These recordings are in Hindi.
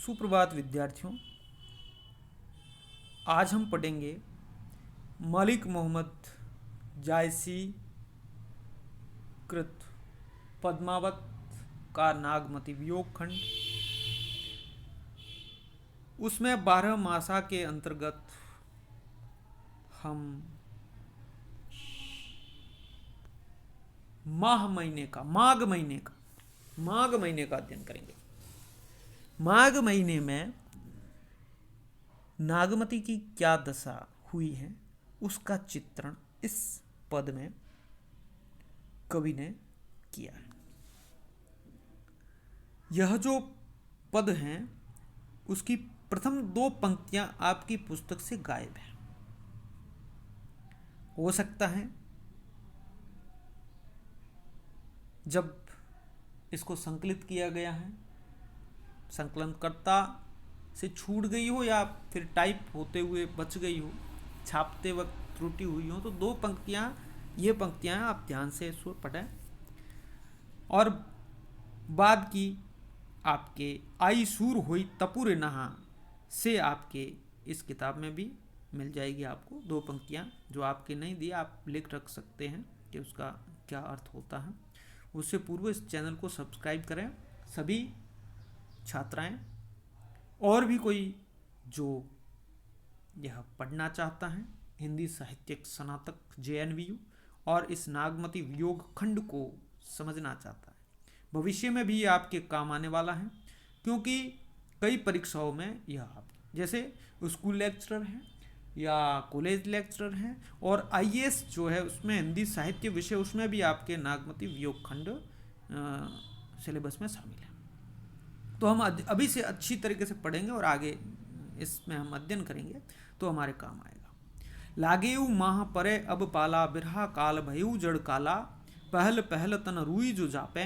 सुप्रभात विद्यार्थियों। आज हम पढ़ेंगे मलिक मोहम्मद जायसी कृत पद्मावत का नागमती वियोग खंड। उसमें 12 मासा के अंतर्गत हम माघ महीने का अध्ययन करेंगे। माघ महीने में नागमती की क्या दशा हुई है उसका चित्रण इस पद में कवि ने किया है। यह जो पद हैं उसकी प्रथम 2 पंक्तियां आपकी पुस्तक से गायब है। हो सकता है जब इसको संकलित किया गया है संकलनकर्ता से छूट गई हो या फिर टाइप होते हुए बच गई हो, छापते वक्त त्रुटि हुई हो, तो 2 पंक्तियां ये पंक्तियां आप ध्यान से इसको पढ़ें और बाद की आपके आई सूर हुई तपुर नहा से आपके इस किताब में भी मिल जाएगी। आपको 2 पंक्तियां जो आपके नहीं दी आप लिख रख सकते हैं कि उसका क्या अर्थ होता है। उससे पूर्व इस चैनल को सब्सक्राइब करें। सभी छात्राएं और भी कोई जो यह पढ़ना चाहता है हिंदी साहित्यिक स्नातक JNVU और इस नागमती वियोग खंड को समझना चाहता है, भविष्य में भी आपके काम आने वाला है, क्योंकि कई परीक्षाओं में यह जैसे स्कूल लेक्चरर हैं या कॉलेज लेक्चरर हैं और IAS जो है उसमें हिंदी साहित्य विषय उसमें भी आपके नागमती वियोग खंड सिलेबस में शामिल है। तो हम अभी से अच्छी तरीके से पढ़ेंगे और आगे इसमें हम अध्ययन करेंगे तो हमारे काम आएगा। लागेऊ माह परे अब पाला बिरहा काल भयऊ जड़ काला पहल पहल तन रुई जो जापे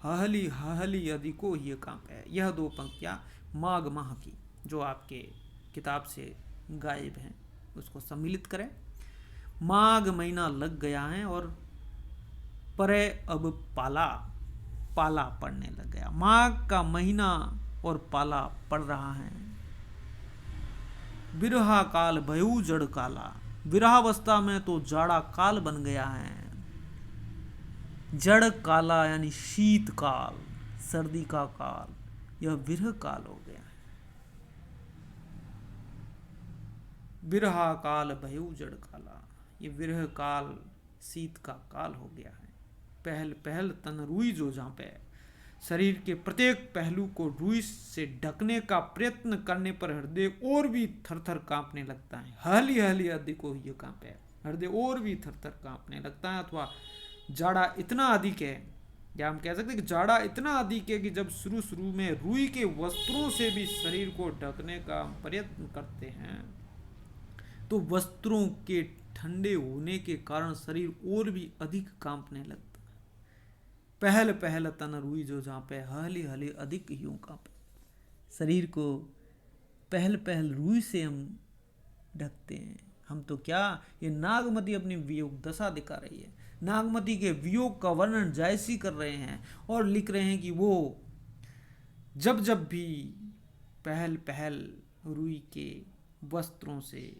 हहली हहली यदि को ये कांपे। यह 2 पंक्तियां माघ माह की जो आपके किताब से गायब हैं उसको सम्मिलित करें। माघ महीना लग गया है और परे अब पाला पड़ने लग गया। माघ का महीना और पाला पड़ रहा है। बिरहा काल भयू जड़ काला, विरहावस्था में तो जाड़ा काल बन गया है। जड़ काला यानी शीत काल, सर्दी का काल, यह विरह काल हो गया है। बिरहा काल भयू जड़ काला, ये विरह काल शीत का काल हो गया है। पहल पहल तन रुई जो झांपे, शरीर के प्रत्येक पहलू को रुई से ढकने का प्रयत्न करने पर हृदय और भी थरथर कांपने लगता है। हली हली अधिक को ये कांपे, हृदय और भी थरथर कांपने लगता है। अथवा जाड़ा इतना अधिक है, या हम कह सकते हैं कि जाड़ा इतना अधिक है कि जब शुरू में रुई के वस्त्रों से भी शरीर को ढकने का प्रयत्न करते हैं तो वस्त्रों के ठंडे होने के कारण शरीर और भी अधिक कांपने लगता है। पहल पहल तन रुई जो झांपे हली हली अधिक यूं कांपे। शरीर को पहल पहल रुई से हम ढकते हैं। हम तो क्या, ये नागमती अपनी वियोग दशा दिखा रही है। नागमती के वियोग का वर्णन जायसी कर रहे हैं और लिख रहे हैं कि वो जब जब भी पहल पहल रुई के वस्त्रों से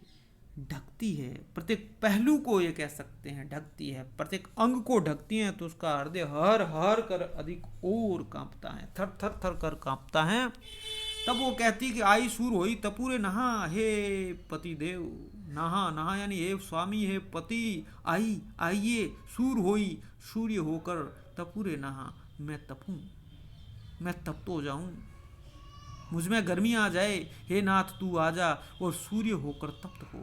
ढकती है, प्रत्येक पहलू को ये कह सकते हैं ढकती है, प्रत्येक अंग को ढकती है, तो उसका हृदय हर हर कर अधिक और कांपता है, थर थर थर कर कांपता है। तब वो कहती कि आई सूर होई तपुरे नहा, हे पति देव, नहा नहा यानी हे स्वामी हे पति, आई आइए, सूर होई सूर्य होकर, तपुरे नहा मैं तपूं, मैं तप्त हो जाऊं, मुझमें गर्मी आ जाए, हे नाथ तू आजा और सूर्य होकर तप्त हो।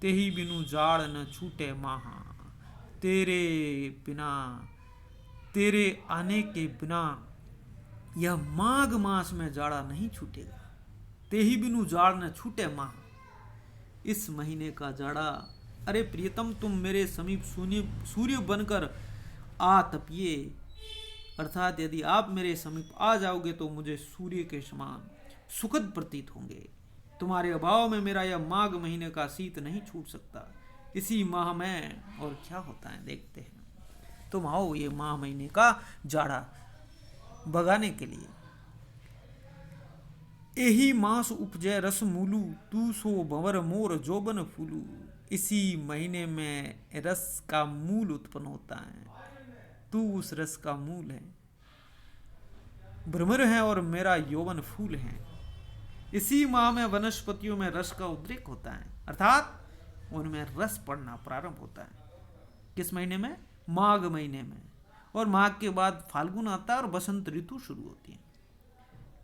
तेही बिनु जाड़ न छूटे माहा, तेरे बिना, तेरे आने के बिना यह माघ मास में जाड़ा नहीं छूटेगा। तेही बिनु जाड़ न छूटे माह, इस महीने का जाड़ा, अरे प्रियतम तुम मेरे समीप सूर्य बनकर आ तपिए, अर्थात यदि आप मेरे समीप आ जाओगे तो मुझे सूर्य के समान सुखद प्रतीत होंगे। तुम्हारे अभाव में मेरा यह माघ महीने का शीत नहीं छूट सकता। इसी माह में और क्या होता है देखते हैं। तुम आओ ये माह महीने का जाड़ा भगाने के लिए। एही मास उपजय रस मूलू, तू सो भंवर मोर जोबन फूलू। इसी महीने में रस का मूल उत्पन्न होता है, तू उस रस का मूल है। भ्रमर है और मेरा यौवन फूल है। इसी माह में वनस्पतियों में रस का उद्रेक होता है, अर्थात उनमें रस पड़ना प्रारंभ होता है। किस महीने में? माघ महीने में। और माघ के बाद फाल्गुन आता है और बसंत ऋतु शुरू होती है।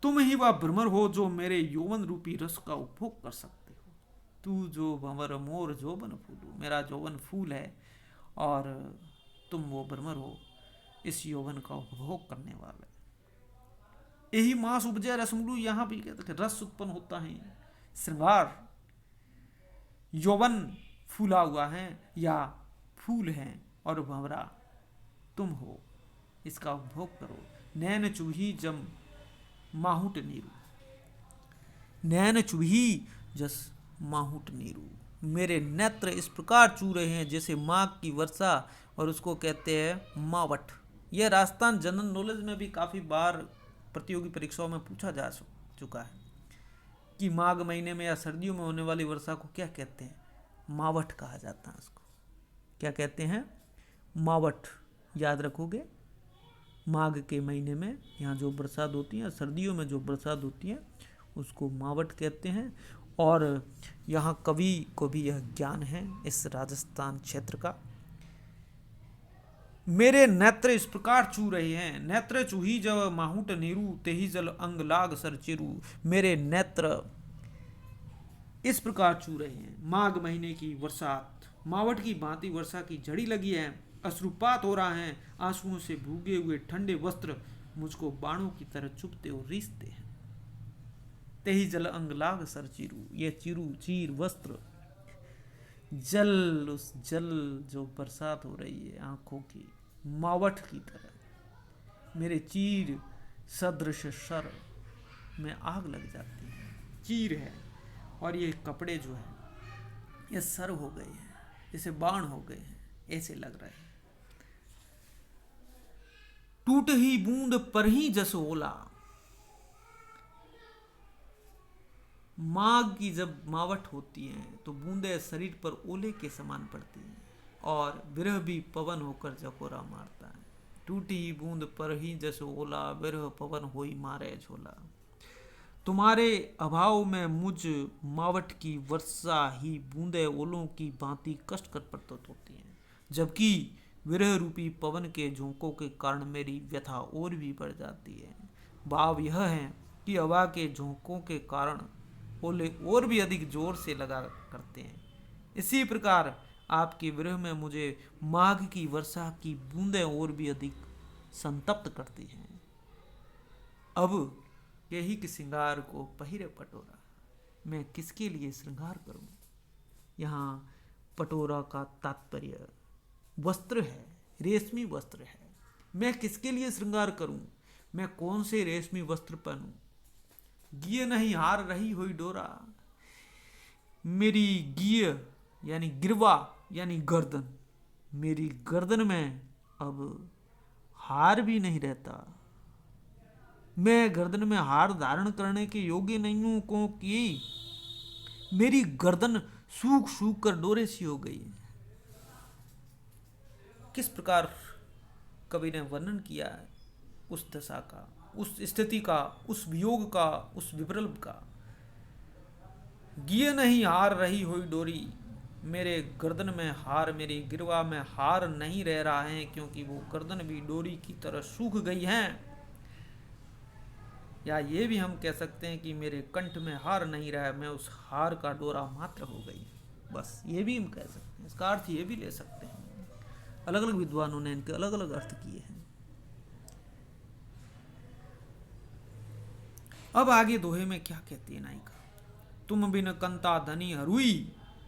तुम ही वह भ्रमर हो जो मेरे यौवन रूपी रस का उपभोग कर सकते हो। तू जो भंवर मोर जोबन फूलू, मेरा यौवन फूल है और तुम वो भ्रमर हो, इस यौवन का उपभोग करने वाले। यही मास उपजय रसमूलू, यहाँ भी कहते हैं रस उत्पन्न होता है, श्रृंगार, यौवन फूला हुआ है या फूल है, और भंवरा तुम हो, इसका उपभोग करो। नैन चूही जम माहुट नीरू, नैन चूही जस माहुट नीरू, मेरे नेत्र इस प्रकार चू रहे हैं जैसे माघ की वर्षा, और उसको कहते हैं मावट। यह राजस्थान जनरल नॉलेज में भी काफ़ी बार प्रतियोगी परीक्षाओं में पूछा जा चुका है कि माघ महीने में या सर्दियों में होने वाली वर्षा को क्या कहते हैं? मावट कहा जाता है उसको। क्या कहते हैं? मावट। याद रखोगे, माघ के महीने में यहाँ जो बरसात होती है, सर्दियों में जो बरसात होती है, उसको मावट कहते हैं। और यहाँ कवि को भी यह ज्ञान है इस राजस्थान क्षेत्र का। मेरे नेत्र इस प्रकार चू रहे हैं, नेत्र चूही जब माहुट नीरू, तेही जल अंग लाग सर चिरू। मेरे नेत्र इस प्रकार चू रहे हैं। माघ महीने की बरसात मावट की भांति वर्षा की झड़ी लगी है, अश्रुपात हो रहा है, आंसुओं से भूगे हुए ठंडे वस्त्र मुझको बाणों की तरह चुभते और रीसते हैं। तेही जल अंग लाग सर चिरू, ये चिरू चीर वस्त्र, जल, उस जल जो बरसात हो रही है आंखों की मावट की तरह, मेरे चीर सदृश सर में आग लग जाती है। चीर है और ये कपड़े जो है ये सर हो गए हैं, जैसे बाण हो गए हैं, ऐसे लग रहे हैं। टूट ही बूंद पर ही जस ओला, माघ की जब मावट होती है तो बूंदे शरीर पर ओले के समान पड़ती हैं, और विरह भी पवन होकर जकोरा मारता है। टूटी बूंद पर ही जस ओला, विरह पवन होई मारे झोला। तुम्हारे अभाव में मुझ मावट की वर्षा ही बूंदे ओलों की भांति कष्ट कर प्रतीत होती हैं, जबकि विरह रूपी पवन के झोंकों के कारण मेरी व्यथा और भी बढ़ जाती है। भाव यह है कि हवा के झोंकों के कारण ओले और भी अधिक जोर से लगा करते हैं। इसी प्रकार आपके विरह में मुझे माघ की वर्षा की बूंदें और भी अधिक संतप्त करती हैं। अब यही कि श्रृंगार को पहिरे पटोरा, मैं किसके लिए श्रृंगार करूं? यहाँ पटोरा का तात्पर्य वस्त्र है, रेशमी वस्त्र है। मैं किसके लिए श्रृंगार करूं? मैं कौन से रेशमी वस्त्र पहनूं? गिय नहीं हार रही हुई डोरा, मेरी गिय यानी गिरवा यानी गर्दन, मेरी गर्दन में अब हार भी नहीं रहता। मैं गर्दन में हार धारण करने के योग्य नहीं हूं, क्योंकि मेरी गर्दन सूख सूख कर डोरे सी हो गई है। किस प्रकार कवि ने वर्णन किया है उस दशा का, उस स्थिति का, उस वियोग का, उस विप्रलंब का। गिय नहीं हार रही हुई डोरी, मेरे गर्दन में हार, मेरी गिरवा में हार नहीं रह रहा है, क्योंकि वो गर्दन भी डोरी की तरह सूख गई है। या ये भी हम कह सकते हैं कि मेरे कंठ में हार नहीं रहा है, मैं उस हार का डोरा मात्र हो गई। बस ये भी हम कह सकते हैं, इसका अर्थ ये भी ले सकते हैं। अलग अलग विद्वानों ने इनके अलग अलग अर्थ किए हैं। अब आगे दोहे में क्या कहती है नायिका? तुम बिन कंता धनी हरुई,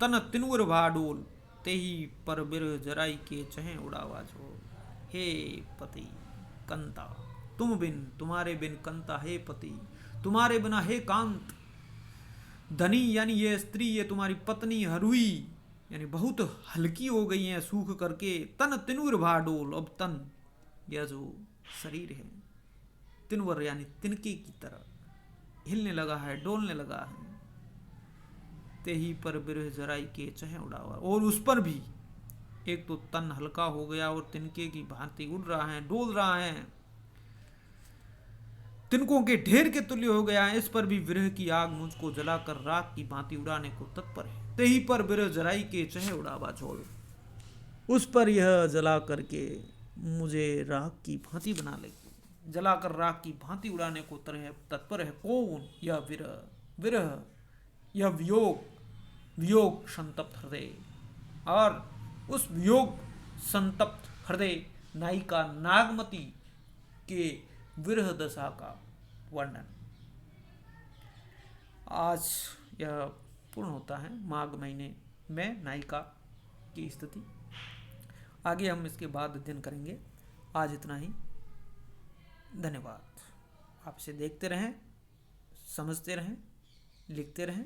तन तिनुर भाडोल, तेही पर बिर जराई के चहे उड़ावा झोल। हे पति कंता, तुम बिन, तुम्हारे बिन, कंता हे पति, तुम्हारे बिना हे कांत। धनी यानी ये स्त्री, ये तुम्हारी पत्नी, हरुई यानी बहुत हल्की हो गई है सूख करके। तन तिनुर भाडोल, अब तन यह जो शरीर है, तिनवर यानी तिनके की तरह हिलने लगा है, डोलने लगा है। ते ही पर बिरह जराई के चहे उड़ावा, और उस पर भी एक तो तन हल्का हो गया और तिनके की भांति उड़ रहा है, डोल रहा है, तिनकों के ढेर के तुल्य हो गया है। इस पर भी विरह की आग मुझको जलाकर राख की भांति उड़ाने को तत्पर है। ते ही पर बिरह जराई के चहे उड़ावा झोल, उस पर यह जला करके मुझे राख की भांति बना ले, जलाकर राख की भांति उड़ाने को तरह तत्पर है। कौन? यह विरह, विरह यह वियोग, वियोग संतप्त हृदय। और उस वियोग संतप्त हृदय नायिका नागमती के विरह दशा का वर्णन आज यह पूर्ण होता है। माघ महीने में नायिका की स्थिति, आगे हम इसके बाद अध्ययन करेंगे। आज इतना ही, धन्यवाद। आप इसे देखते रहें, समझते रहें, लिखते रहें।